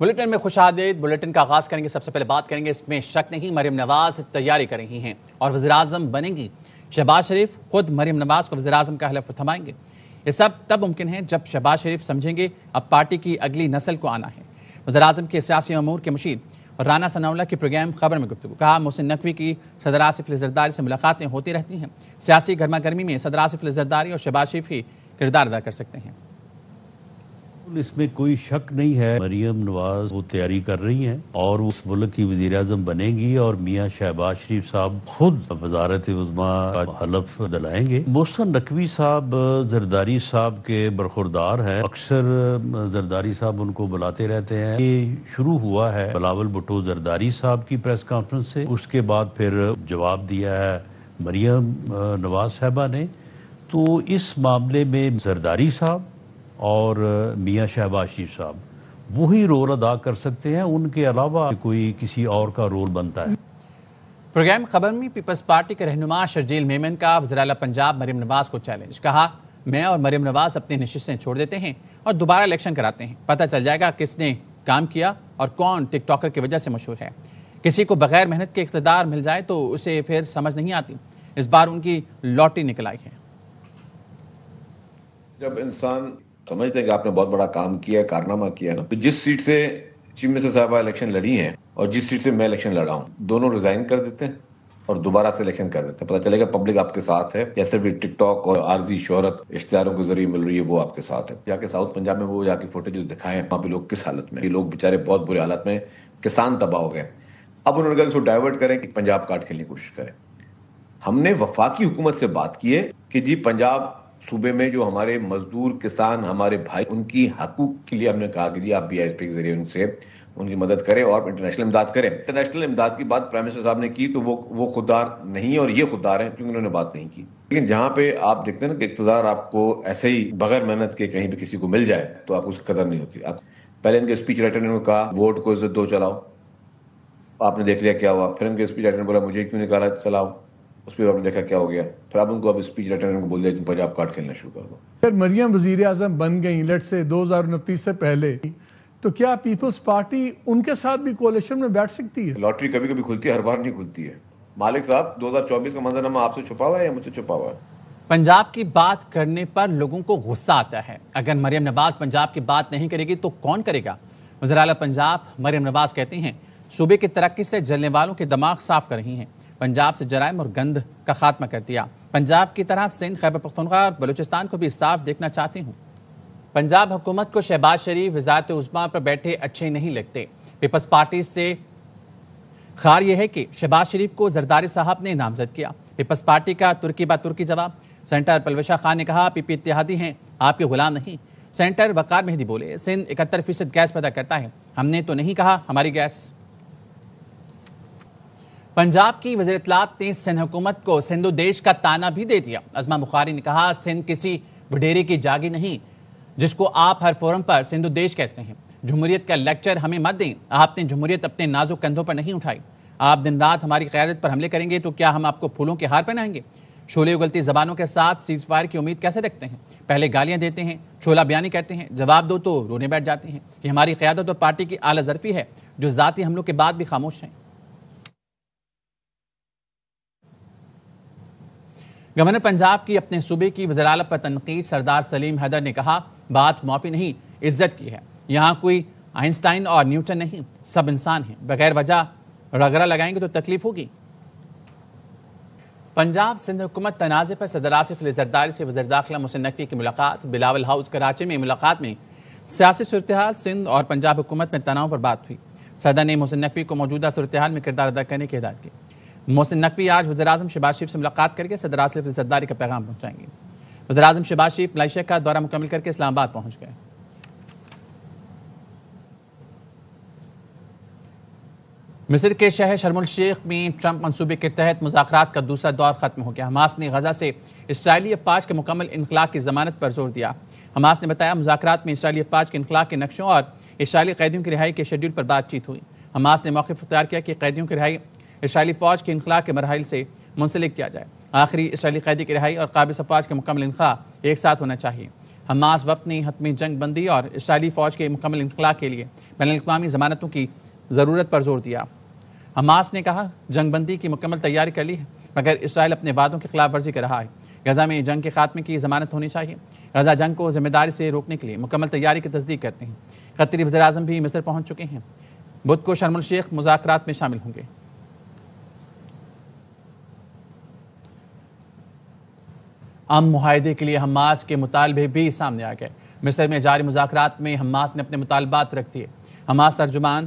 Bulletin میں خوش آمدید۔ بلیٹن کا آغاز کریں گے، سب سے پہلے بات کریں گے، اس میں شک نہیں مریم نواز تیاری کر رہی ہیں اور وزیراعظم بنیں گی۔ شہباز شریف خود مریم نواز کو وزیراعظم کا حلف تھمائیں گے۔ یہ سب تب ممکن ہے جب شہباز شریف سمجھیں گے اب پارٹی کی اگلی نسل کو آنا ہے۔ وزیراعظم کے سیاسی امور کے مشیر اور رانا ثناء اللہ کی پروگرام خبر میں گفتگو، کہا محسن نقوی کی صدر آصف علی زرداری سے ملاقاتیں ہوتی رہتی ہیں۔ سیاسی گرما گرمی میں صدر آصف علی زرداری اور شہباز شریف ہی کردار ادا کر سکتے ہیں۔ اس میں کوئی شک نہیں ہے، مریم نواز وہ تیاری کر رہی ہیں اور اس ملک کی وزیر اعظم بنے گی اور میاں شہباز شریف صاحب خود وزارت عظمیٰ کا حلف دلائیں گے۔ محسن نقوی صاحب زرداری صاحب کے برخوردار ہیں، اکثر زرداری صاحب ان کو بلاتے رہتے ہیں۔ یہ شروع ہوا ہے بلاول بھٹو زرداری صاحب کی پریس کانفرنس سے، اس کے بعد پھر جواب دیا ہے مریم نواز صاحبہ نے۔ تو اس معاملے میں زرداری صاحب اور میاں شہباز شریف صاحب وہی رول ادا کر سکتے ہیں، ان کے علاوہ کوئی کسی اور کا رول بنتا ہے۔ پروگرام خبر میں پیپلز پارٹی کے رہنما شرجیل میمن کا وزیراعلی پنجاب مریم نواز کو چیلنج، کہا میں اور مریم نواز اپنی نشستیں چھوڑ دیتے ہیں اور دوبارہ الیکشن کراتے ہیں، پتہ چل جائے گا کس نے کام کیا اور کون ٹک ٹاکر کی وجہ سے مشہور ہے۔ کسی کو بغیر محنت کے اقتدار مل جائے تو اسے پھر سمجھ نہیں آتی، اس بار ان کی لاٹری نکل آئی ہے۔ جب انسان سمجھتے ہیں کہ آپ نے بہت بڑا کام کیا ہے، کارنامہ کیا ہے نا، تو جس سیٹ سے چیف منسٹر صاحبہ الیکشن لڑی ہیں اور جس سیٹ سے میں الیکشن لڑا ہوں، دونوں ریزائن کر دیتے ہیں اور دوبارہ سے الیکشن کر دیتے ہیں۔ پتہ چلے گا پبلک آپ کے ساتھ ہے یا صرف ٹک ٹاک اور عارضی شہرت اشتہاروں کے ذریعے مل رہی ہے، وہ آپ کے ساتھ ہے۔ جا کے ساؤتھ پنجاب میں وہ جا کے فوٹیجز دکھائیں، وہاں پہ لوگ کس حالت میں، یہ لوگ بیچارے بہت برے حالت میں، کسان تباہ ہو گئے۔ اب انہوں نے کہا کہ اس کو ڈائیورٹ کریں کہ پنجاب کاٹ کھیلنے کی کوشش کریں۔ ہم نے وفاقی حکومت سے بات کی ہے کہ جی پنجاب صوبے میں جو ہمارے مزدور کسان ہمارے بھائی، ان کی حقوق کے لیے ہم نے کہا کہ جی آپ BISP کے ذریعے ان سے ان کی مدد کریں اور انٹرنیشنل امداد کریں۔ انٹرنیشنل امداد کی بات پرائم منسٹر صاحب نے کی تو وہ خوددار نہیں اور یہ خوددار ہیں کیونکہ انہوں نے بات نہیں کی۔ لیکن جہاں پہ آپ دیکھتے ہیں نا کہ اقتدار آپ کو ایسے ہی بغیر محنت کے کہیں بھی کسی کو مل جائے تو آپ کو اس کی قدر نہیں ہوتی۔ آپ پہلے ان کے اسپیچ رائٹر نے کہا ووٹ کو عزت دو چلاؤ، آپ نے دیکھ لیا کیا ہوا۔ پھر ان کے اسپیچ رائٹر نے بولا مجھے کیوں نکالا چلاؤ، اس پہ آپ نے دیکھا کیا ہو گیا۔ پھر اب ان کو اسپیچ رائٹر نے بول دیا تم پنجاب کاٹ کھیلنا شروع کر دو۔ پھر مریم وزیر اعظم بن گئی لیٹ سے 2029 سے پہلے، تو کیا پیپلز پارٹی ان کے ساتھ بھی کولیشن میں بیٹھ سکتی ہے؟ لاٹری کبھی کبھی کھلتی ہے، ہر بار نہیں کھلتی ہے۔ مالک صاحب 2024 کا منظرنامہ آپ سے چھپا ہوا ہے یا مجھ سے چھپا ہوا ہے؟ پنجاب کی بات کرنے پر لوگوں کو غصہ آتا ہے، اگر مریم نواز پنجاب کی بات نہیں کرے گی تو کون کرے گا؟ وزیراعلی پنجاب مریم نواز کہتی ہیں صوبے کی ترقی سے جلنے والوں کے دماغ صاف کر رہی ہیں، پنجاب سے جرائم اور گند کا خاتمہ کر دیا، پنجاب کی طرح سندھ، خیبر پختونخوا اور بلوچستان کو بھی صاف دیکھنا چاہتی ہوں۔ پنجاب حکومت کو شہباز شریف وزارت عظمیٰ پر بیٹھے اچھے نہیں لگتے۔ پیپلز پارٹی سے خار یہ ہے کہ شہباز شریف کو زرداری صاحب نے نامزد کیا۔ پیپلز پارٹی کا ترکی با ترکی جواب، سینٹر پلوشا خان نے کہا PP اتحادی ہیں، آپ کے غلام نہیں۔ سینٹر وقار مہدی بولے سندھ 71% گیس پیدا کرتا ہے، ہم نے تو نہیں کہا ہماری گیس۔ پنجاب کی وزیر اطلاعات نے سندھ حکومت کو سندھ و دیش کا تانا بھی دے دیا۔ عظمیٰ بخاری نے کہا سندھ کسی وڈیرے کی جاگی نہیں جس کو آپ ہر فورم پر سندھ و دیش کہتے ہیں۔ جمہوریت کا لیکچر ہمیں مت دیں، آپ نے جمہوریت اپنے نازک کندھوں پر نہیں اٹھائی۔ آپ دن رات ہماری قیادت پر حملے کریں گے تو کیا ہم آپ کو پھولوں کے ہار پہنائیں گے؟ شعلے اگلتی زبانوں کے ساتھ سیز فائر کی امید کیسے رکھتے ہیں؟ پہلے گالیاں دیتے ہیں، شعلہ بیانی کرتے ہیں، جواب دو تو رونے بیٹھ جاتے ہیں۔ یہ ہماری قیادت اور پارٹی کی اعلیٰ ظرفی ہے جو ذاتی حملوں کے بعد بھی خاموش ہیں۔ گورنر پنجاب کی اپنے صوبے کی وزیراعلیٰ پر تنقید، سردار سلیم حیدر نے کہا بات معافی نہیں عزت کی ہے، یہاں کوئی آئنسٹائن اور نیوٹن نہیں، سب انسان ہیں، بغیر وجہ رگڑا لگائیں گے تو تکلیف ہوگی۔ پنجاب سندھ حکومت تنازع پر صدر آصف علی زرداری سے وزیر داخلہ محسن نقوی کی ملاقات، بلاول ہاؤس کراچی میں ملاقات میں سیاسی صورتحال سندھ اور پنجاب حکومت میں تناؤ پر بات ہوئی۔ صدر نے محسن نقوی کو موجودہ صورتحال میں کردار ادا کرنے کی ہدایت کی۔ محسن نقوی آج وزیراعظم شہباز شریف سے ملاقات کر کے صدر آصف علی زرداری کا پیغام پہنچائیں گے۔ وزیراعظم شہباز شریف ملائیشیا کا دورہ مکمل کر کے اسلام آباد پہنچ گئے۔ مصر کے شہر شرم الشیخ میں ٹرمپ منصوبے کے تحت مذاکرات کا دوسرا دور ختم ہو گیا۔ حماس نے غزہ سے اسرائیلی افواج کے مکمل انخلاء کی ضمانت پر زور دیا۔ حماس نے بتایا مذاکرات میں اسرائیلی افواج کے انخلاء کے نقشوں اور اسرائیلی قیدیوں کی رہائی کے شیڈول پر بات چیت ہوئی۔ حماس نے موقف اختیار کیا کہ قیدیوں کی رہائی اسرائیلی فوج کے انخلاء کے مراحل سے منسلک کیا جائے۔ آخری اسرائیلی قیدی کی رہائی اور قابض افواج کے مکمل انخلاء ایک ساتھ ہونا چاہیے۔ حماس وفد نے حتمی جنگ بندی اور اسرائیلی فوج کے مکمل انخلا کے لیے بین الاقوامی ضمانتوں کی ضرورت پر زور دیا۔ حماس نے کہا جنگ بندی کی مکمل تیاری کر لی ہے، مگر اسرائیل اپنے وعدوں کی خلاف ورزی کر رہا ہے۔ غزہ میں جنگ کے خاتمے کی ضمانت ہونی چاہیے۔ غزہ جنگ کو ذمہ داری سے روکنے کے لیے مکمل تیاری کی تصدیق کرتے ہیں۔ قطری وزیر اعظم بھی مصر پہنچ چکے ہیں۔ بدھ کو شرم الشیخ مذاکرات میں شامل ہوں گے۔ امن معاہدے کے لیے حماس کے مطالبے بھی سامنے آ گئے۔ مصر میں جاری مذاکرات میں حماس نے اپنے مطالبات رکھ دیے۔ حماس ترجمان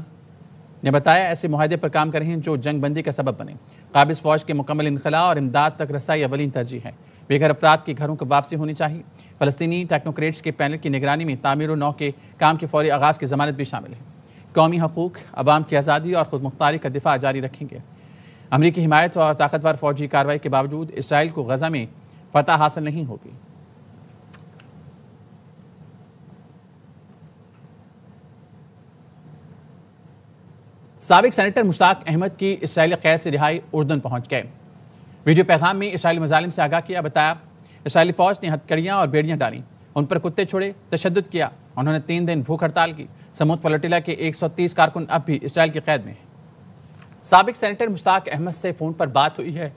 نے بتایا ایسے معاہدے پر کام کر رہے ہیں جو جنگ بندی کا سبب بنے۔ قابض فوج کے مکمل انخلاء اور امداد تک رسائی اولین ترجیح ہے۔ بے گھر افراد کے گھروں کو واپسی ہونی چاہیے۔ فلسطینی ٹیکنوکریٹس کے پینل کی نگرانی میں تعمیر و نو کے کام کے فوری آغاز کی ضمانت بھی شامل ہے۔ قومی حقوق، عوام کی آزادی اور خود مختاری کا دفاع جاری رکھیں گے۔ امریکی حمایت اور طاقتور فوجی کارروائی کے باوجود اسرائیل کو غزہ میں فتح حاصل نہیں ہوگی۔ سابق سینیٹر مشتاق احمد کی اسرائیلی قید سے رہائی اردن پہنچ گئے۔ ویڈیو پیغام میں اسرائیلی مظالم سے آگاہ کیا، بتایا اسرائیلی فوج نے ہتھکڑیاں اور بیڑیاں ڈالیں، ان پر کتے چھوڑے، تشدد کیا، انہوں نے 3 دن بھوک ہڑتال کی۔ سمود فلوٹیلا کے 130 کارکن اب بھی اسرائیل کی قید میں ہیں۔ سابق سینیٹر مشتاق احمد سے فون پر بات ہوئی ہے۔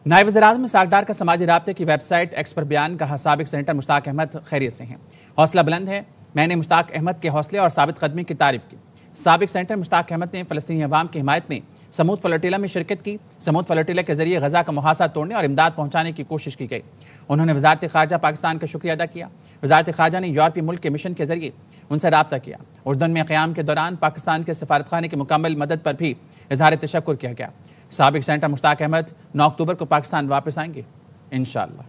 نائب وزیر اعظم ساکھدار کا سماجی رابطے کی ویب سائٹ ایکس پر بیان، کہا سابق سینیٹر مشتاق احمد خیریت سے ہیں، حوصلہ بلند ہے، میں نے مشتاق احمد کے حوصلے اور ثابت قدمی کی تعریف کی۔ سابق سینیٹر مشتاق احمد نے فلسطینی عوام کی حمایت میں سمود فلوٹیلا میں شرکت کی۔ سمود فلوٹیلا کے ذریعے غزہ کا محاصرہ توڑنے اور امداد پہنچانے کی کوشش کی گئی۔ انہوں نے وزارت خارجہ پاکستان کا شکریہ ادا کیا۔ وزارت خارجہ نے یورپی ملک کے مشن کے ذریعے ان سے رابطہ کیا۔ اردن میں قیام کے دوران پاکستان کے سفارت خانے کی مکمل مدد پر بھی اظہار تشکر کیا گیا۔ سابق سینیٹر مشتاق احمد 9 اکتوبر کو پاکستان واپس آئیں گے انشاءاللہ۔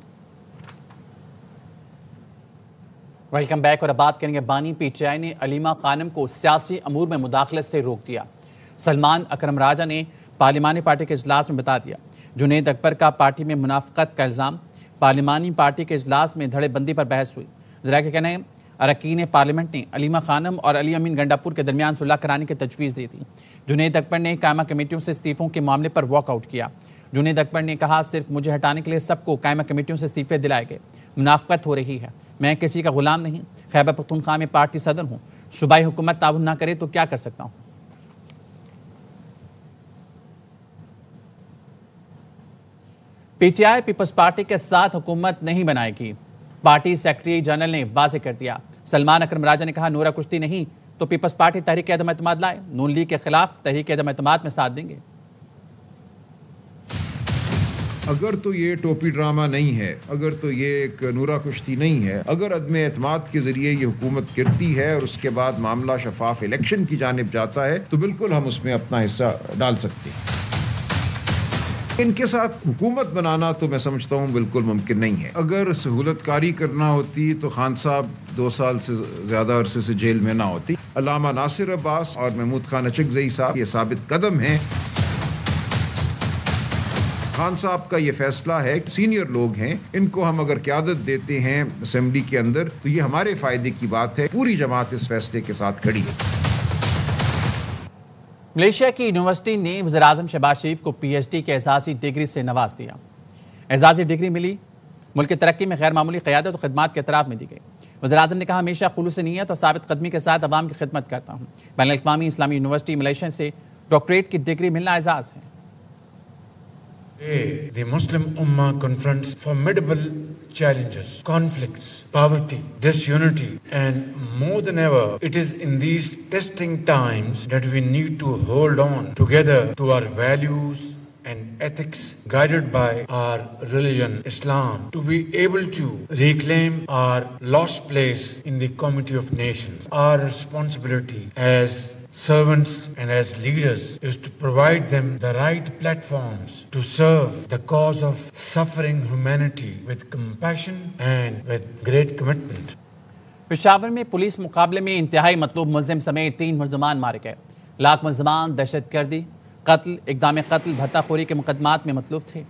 ویلکم بیک، اور اب بات کریں گے بانی پی ٹی آئی نے علیمہ خانم کو سیاسی امور میں مداخلت سے روک دیا۔ سلمان اکرم راجہ نے پارلیمانی پارٹی کے اجلاس میں بتا دیا۔ جنید اکبر کا پارٹی میں منافقت کا الزام۔ پارلیمانی پارٹی کے اجلاس میں دھڑے بندی پر بحث ہوئی۔ ذرائع کے کہنے اراکین پارلیمنٹ نے علیمہ خانم اور علی امین گنڈاپور کے درمیان صلح کرانے کی تجویز دی تھی۔ جنید اکبر نے قائمہ کمیٹیوں سے استعفوں کے معاملے پر واک آؤٹ کیا۔ جنید اکبر نے کہا صرف مجھے ہٹانے کے لیے سب کو قائمہ کمیٹیوں سے استعفے دلائے گئے، منافقت ہو رہی ہے، میں کسی کا غلام نہیں، خیبر پختونخوا میں پارٹی صدر ہوں، صوبائی حکومت تعاون نہ کرے تو کیا کر سکتا ہوں۔ P T I Peoples Party کے ساتھ حکومت نہیں بنائے گی، پارٹی سیکرٹری جنرل نے واضح کر دیا۔ سلمان اکرم راجہ نے کہا نورا کشتی نہیں تو پیپلز پارٹی تحریک عدم اعتماد لائے، نون لیگ کے خلاف تحریک عدم اعتماد میں ساتھ دیں گے۔ اگر تو یہ ٹوپی ڈرامہ نہیں ہے، اگر تو یہ ایک نورا کشتی نہیں ہے، اگر عدم اعتماد کے ذریعے یہ حکومت گرتی ہے اور اس کے بعد معاملہ شفاف الیکشن کی جانب جاتا ہے تو بالکل ہم اس میں اپنا حصہ ڈال سکتے ہیں۔ ان کے ساتھ حکومت بنانا تو میں سمجھتا ہوں بالکل ممکن نہیں ہے۔ اگر سہولت کاری کرنا ہوتی تو خان صاحب 2 سال سے زیادہ عرصے سے جیل میں نہ ہوتی۔ علامہ ناصر عباس اور محمود خان اچکزئی صاحب یہ ثابت قدم ہیں۔ خان صاحب کا یہ فیصلہ ہے کہ سینئر لوگ ہیں، ان کو ہم اگر قیادت دیتے ہیں اسمبلی کے اندر تو یہ ہمارے فائدے کی بات ہے۔ پوری جماعت اس فیصلے کے ساتھ کھڑی ہے۔ ملیشیا کی یونیورسٹی نے وزیر اعظم شہباز شریف کو پی ایچ ڈی کے اعزازی ڈگری سے نواز دیا۔ اعزازی ڈگری ملی ملک کی ترقی میں غیر معمولی قیادت اور خدمات کے اعتراف میں دی گئی۔ وزیر اعظم نے کہا ہمیشہ خلوص نیت اور ثابت قدمی کے ساتھ عوام کی خدمت کرتا ہوں۔ بین الاقوامی اسلامی یونیورسٹی ملیشیا سے ڈاکٹریٹ کی ڈگری ملنا اعزاز ہے۔ Today, the Muslim Ummah confronts formidable challenges, conflicts, poverty, disunity, and more than ever, it is in these testing times that we need to hold on together to our values and ethics guided by our religion, Islam, to be able to reclaim our lost place in the community of nations. Our responsibility as servants and as leaders is to provide them the right platforms to serve the cause of suffering humanity with compassion and with great commitment. Peshawar میں police مقابلے میں انتہائی مطلوب ملزم سمیت 3 ملزمان مارے گئے۔ لاکھ ملزمان دہشت گردی، قتل، اقدام قتل، بھتہ خوری کے مقدمات میں مطلوب تھے۔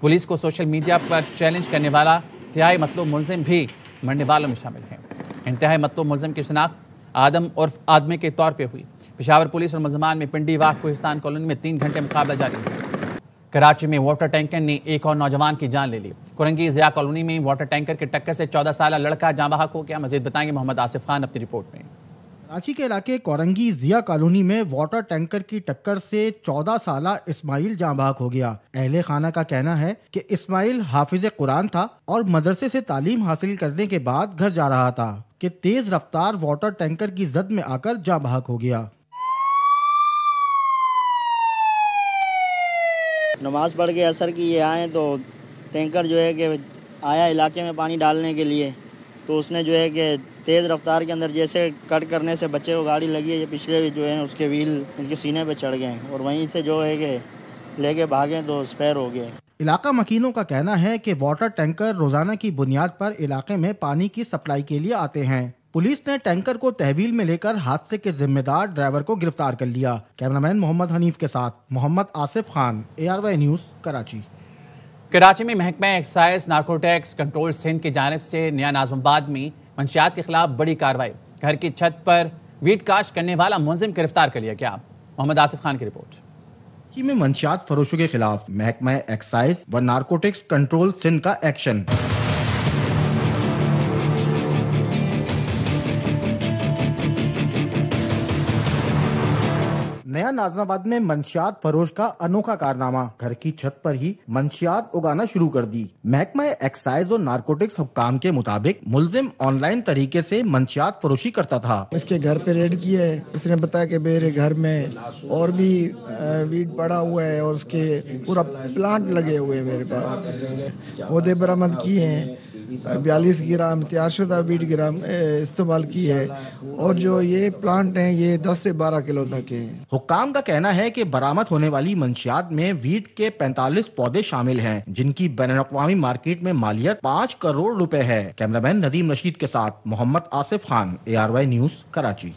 پولیس کو سوشل میڈیا پر چیلنج کرنے والا انتہائی مطلوب ملزم بھی مرنے والوں میں شامل ہے۔ انتہائی مطلوب ملزم کی شناخت آدم عرف آدمی کے طور پہ ہوئی۔ پشاور پولیس اور ملزمان میں پنڈی واہ کوہستان کالونی میں 3 گھنٹے مقابلہ جاری ہے۔ کراچی میں واٹر ٹینکر نے ایک اور نوجوان کی جان لے لی۔ کورنگی ضیاء کالونی میں واٹر ٹینکر کی ٹکر سے 14 سالہ لڑکا جاں بحق ہو گیا۔ مزید بتائیں گے محمد آصف خان اپنی رپورٹ میں۔ کراچی کے علاقے کورنگی ضیاء کالونی میں واٹر ٹینکر کی ٹکر سے 14 سالہ اسماعیل جاں بحق ہو گیا۔ اہل خانہ کا کہنا ہے کہ اسماعیل حافظ قرآن تھا اور مدرسے سے تعلیم حاصل کرنے کے بعد گھر جا رہا تھا کہ تیز رفتار واٹر ٹینکر کی زد میں آ کر جاں بحق ہو گیا۔ نماز پڑھ کے عصر کی یہ آئے تو ٹینکر جو ہے کہ آیا علاقے میں پانی ڈالنے کے لیے، تو اس نے جو ہے کہ تیز رفتار کے اندر جیسے کٹ کرنے سے بچے کو گاڑی لگی ہے، یہ پچھلے بھی جو ہیں اس کے ویل ان کے سینے پہ چڑھ گئے اور وہیں سے جو ہے کہ لے کے بھاگیں تو اسپیر ہو گئے۔ علاقہ مکینوں کا کہنا ہے کہ واٹر ٹینکر روزانہ کی بنیاد پر علاقے میں پانی کی سپلائی کے لیے آتے ہیں۔ پولیس نے ٹینکر کو تحویل میں لے کر حادثے کے ذمہ دار ڈرائیور کو گرفتار کر لیا۔ کیمرامین محمد حنیف کے ساتھ محمد آصف خان، ARY نیوز، کراچی۔ کراچی میں محکمہ ایکسائز نارکوٹکس کنٹرول سندھ کی جانب سے نیا ناظم آباد میں منشیات کے خلاف بڑی کارروائی۔ گھر کی چھت پر ویٹ کاشت کرنے والا ملزم گرفتار کر لیا گیا۔ محمد آصف خان کی رپورٹ۔ کراچی میں منشیات فروشوں کے خلاف محکمہ ایکسائز و نارکوٹکس کنٹرول سندھ کا ایکشن۔ نیا ناظم آباد میں منشیات فروش کا انوکھا کارنامہ، گھر کی چھت پر ہی منشیات اگانا شروع کر دی۔ محکمہ ایکسائز اور نارکوٹکس حکام کے مطابق ملزم آن لائن طریقے سے منشیات فروشی کرتا تھا۔ اس کے گھر پہ ریڈ کی ہے، اس نے بتایا کہ میرے گھر میں اور بھی ویٹ پڑا ہوا ہے اور اس کے پورا پلانٹ لگے ہوئے میرے پاس۔ عہدے برآمد کیے ہیں، 42 گرام تیار شدہ 20 گرام استعمال کی ہے، اور جو یہ پلانٹ ہیں یہ 10 سے 12 کلو تک ہیں۔ حکام کا کہنا ہے کہ برآمد ہونے والی منشیات میں ویٹ کے 45 پودے شامل ہیں، جن کی بین الاقوامی مارکیٹ میں مالیت 5 کروڑ روپے ہے۔ کیمرامین ندیم رشید کے ساتھ محمد آصف خان، ARY نیوز، کراچی۔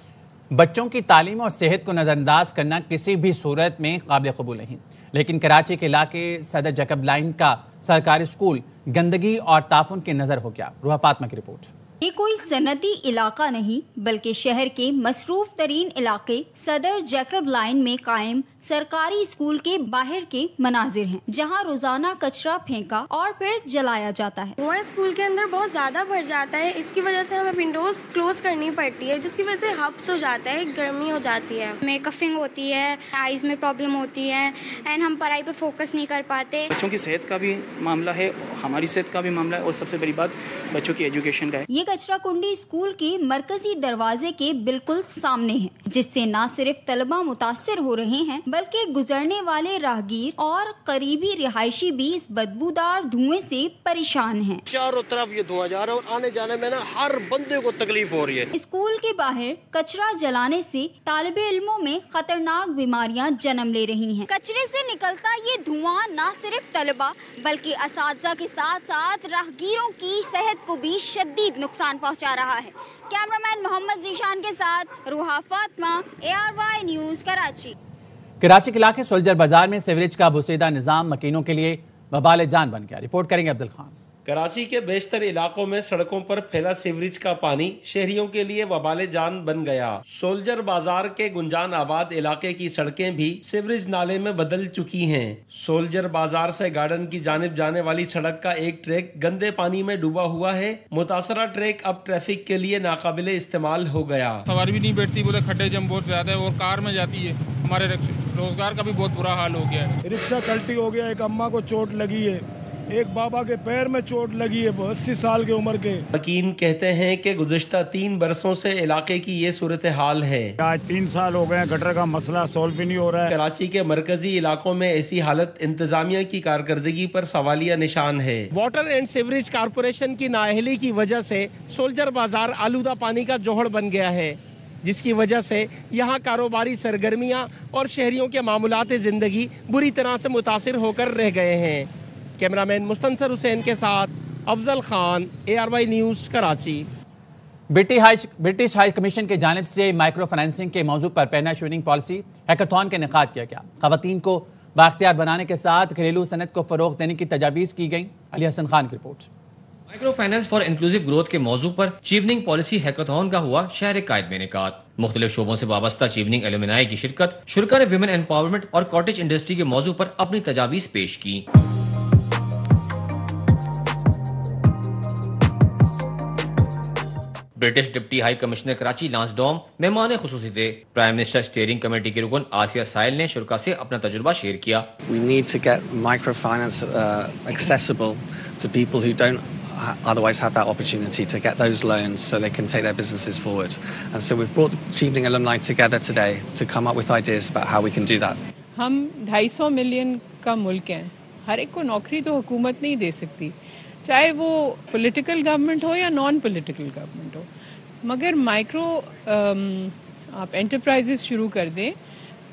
بچوں کی تعلیم اور صحت کو نظر انداز کرنا کسی بھی صورت میں قابل قبول نہیں، لیکن کراچی کے علاقے صدر جیکب لائن کا سرکاری اسکول گندگی اور تعفن کی نظر ہو گیا۔ روحا فاطمہ کی رپورٹ۔ یہ کوئی صنعتی علاقہ نہیں بلکہ شہر کے مصروف ترین علاقے صدر جیکب لائن میں قائم سرکاری اسکول کے باہر کے مناظر ہیں، جہاں روزانہ کچرا پھینکا اور پھر جلایا جاتا ہے۔ دھواں اسکول کے اندر بہت زیادہ بڑھ جاتا ہے، اس کی وجہ سے ہمیں ونڈوز کلوز کرنی پڑتی ہے، جس کی وجہ سے ہبس ہو جاتا ہے، گرمی ہو جاتی ہے، ہمیں کفنگ ہوتی ہے، آئیز میں پرابلم ہوتی ہے، اینڈ ہم پڑھائی پہ فوکس نہیں کر پاتے۔ بچوں کی صحت کا بھی معاملہ ہے، ہماری صحت کا بھی معاملہ ہے، اور سب سے بڑی بات بچوں کی ایجوکیشن کا ہے۔ یہ کچرا کنڈی اسکول کے مرکزی دروازے کے بالکل سامنے ہے، جس سے نہ صرف طلبہ متاثر ہو رہے ہیں بلکہ گزرنے والے راہگیر اور قریبی رہائشی بھی اس بدبودار دھوئیں سے پریشان ہیں۔ چاروں طرف یہ دھواں جا رہا ہے اور آنے جانے میں نا ہر بندے کو تکلیف ہو رہی ہے۔ اسکول کے باہر کچرا جلانے سے طالب علموں میں خطرناک بیماریاں جنم لے رہی ہیں۔ کچرے سے نکلتا یہ دھواں نہ صرف طلبہ بلکہ اساتذہ کے ساتھ ساتھ راہگیروں کی صحت کو بھی شدید نقصان پہنچا رہا ہے۔ کیمرامین محمد ذیشان کے ساتھ روحا فاطمہ، ARY نیوز، کراچی۔ کراچی کے علاقے سولجر بازار میں سیوریج کا بوسیدہ نظام مکینوں کے لیے وبال جان بن گیا۔ رپورٹ کریں گے افضل خان۔ کراچی کے بیشتر علاقوں میں سڑکوں پر پھیلا سیوریج کا پانی شہریوں کے لیے وبال جان بن گیا۔ سولجر بازار کے گنجان آباد علاقے کی سڑکیں بھی سیوریج نالے میں بدل چکی ہیں۔ سولجر بازار سے گارڈن کی جانب جانے والی سڑک کا ایک ٹریک گندے پانی میں ڈوبا ہوا ہے۔ متاثرہ ٹریک اب ٹریفک کے لیے ناقابل استعمال ہو گیا۔ سواری بھی نہیں بیٹھتی، بولے کھڈے جم بہت زیادہ ہے اور کار میں جاتی ہے، ہمارے روزگار کا بھی بہت برا حال ہو گیا ہے۔ رکشہ کلٹی ہو گیا، ایک اماں کو چوٹ لگی ہے، ایک بابا کے پیر میں چوٹ لگی ہے 80 سال کی عمر کے۔ مکین کہتے ہیں کہ گزشتہ 3 برسوں سے علاقے کی یہ صورتحال ہے۔ آج 3 سال ہو گئے گٹر کا مسئلہ سولو بھی نہیں ہو رہا ہے۔ کراچی کے مرکزی علاقوں میں ایسی حالت انتظامیہ کی کارکردگی پر سوالیہ نشان ہے۔ واٹر اینڈ سیوریج کارپوریشن کی نااہلی کی وجہ سے سولجر بازار آلودہ پانی کا جوہر بن گیا ہے، جس کی وجہ سے یہاں کاروباری سرگرمیاں اور شہریوں کے معاملات زندگی بری طرح سے متاثر ہو کر رہ گئے ہیں۔ کیمرامین مستنصر حسین کے ساتھ Afzal Khan, ARY news, Karachi. British high commission کی جانب سے مائکرو فائنینسنگ کے موضوع پر پینا شیورنگ پالیسی ہیکاتھون کا انعقاد کیا گیا۔ خواتین کو بااختیار بنانے کے ساتھ گھریلو صنعت کو فروغ دینے کی تجاویز کی گئیں۔ علی حسن خان کی report. Micro finance for inclusive growth کے موضوع پر چیوننگ پالیسی ہیکاتھون کا ہوا شہر قائد میں انعقاد. مختلف شعبوں سے وابستہ چیوننگ ایلومنائی کی شرکت. شرکاء نے ویمن امپاورمنٹ اور کاٹیج انڈسٹری کے موضوع پر اپنی تجاویز پیش کی. British deputy high commissioner Karachi Lance Domm مہمان خصوصی تھے. پرائم منسٹر اسٹیئرنگ کمیٹی کی رکن آسیہ سائل نے شرکاء سے اپنا تجربہ شیئر کیا. We need to get microfinance accessible to people who don't otherwise have that opportunity to get those loans so they can take their businesses forward. And so we've brought the Chevening alumni together today to come up with ideas about how we can do that. ہم 250 million کا ملک ہیں. ہر ایک کو نوکری تو حکومت نہیں دے سکتی, چاہے وہ پولیٹیکل گورنمنٹ ہو یا نان پولیٹیکل گورنمنٹ ہو. مگر مائکرو آپ انٹرپرائزز شروع کر دیں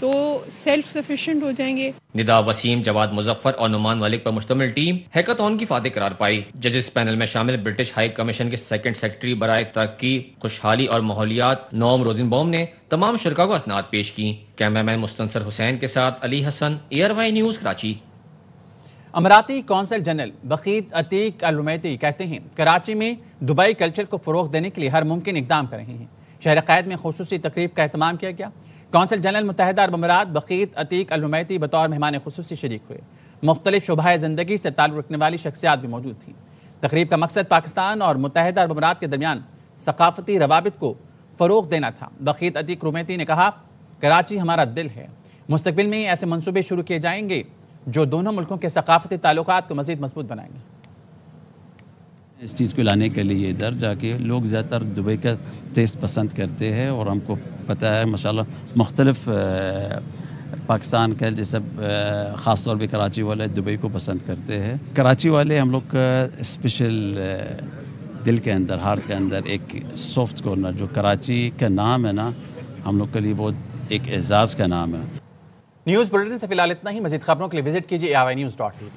تو سیلف سفیشینٹ ہو جائیں گے. ندا وسیم, جواد مظفر اور نعمان ملک پر مشتمل ٹیم ہیکاتھون کی فاتح قرار پائی. ججز پینل میں شامل برٹش ہائی کمیشن کے سیکنڈ سیکرٹری برائے ترقی, خوشحالی اور ماحولیات نوم روزن بوم نے تمام شرکاء کو اسناد پیش کی. کیمرہ مین مستنصر حسین کے ساتھ Ali Hassan, ARY news Karachi. اماراتی consul general Bakheet Ateeq Alremeithi کہتے ہیں کراچی میں دبئی کلچر کو فروغ دینے کے لیے ہر ممکن اقدام کر رہے ہیں. شہر قائد میں خصوصی تقریب کا اہتمام کیا گیا. کونسل جنرل متحدہ عرب امارات بخیت عتیق الرومیتی بطور مہمان خصوصی شریک ہوئے. مختلف شعبۂ زندگی سے تعلق رکھنے والی شخصیات بھی موجود تھیں. تقریب کا مقصد پاکستان اور متحدہ عرب امارات کے درمیان ثقافتی روابط کو فروغ دینا تھا. بخیت عتیق الرومیتی نے کہا کراچی ہمارا دل ہے. مستقبل میں ایسے منصوبے شروع کیے جائیں گے جو دونوں ملکوں کے ثقافتی تعلقات کو مزید مضبوط بنائیں گے. اس چیز کو لانے کے لیے ادھر جا کے لوگ زیادہ تر دبئی کا ٹیسٹ پسند کرتے ہیں, اور ہم کو پتہ ہے ماشاءاللہ مختلف پاکستان کے جیسے خاص طور پہ کراچی والے دبئی کو پسند کرتے ہیں. کراچی والے ہم لوگ کا اسپیشل دل کے اندر, ہارٹ کے اندر ایک سافٹ کارنر, جو کراچی کا نام ہے نا, ہم لوگ کے لیے بہت ایک اعزاز کا نام ہے. نیوز بلیٹن سے فی الحال اتنا ہی. مزید خبروں کے لیے وزٹ کیجیے AInews.tv.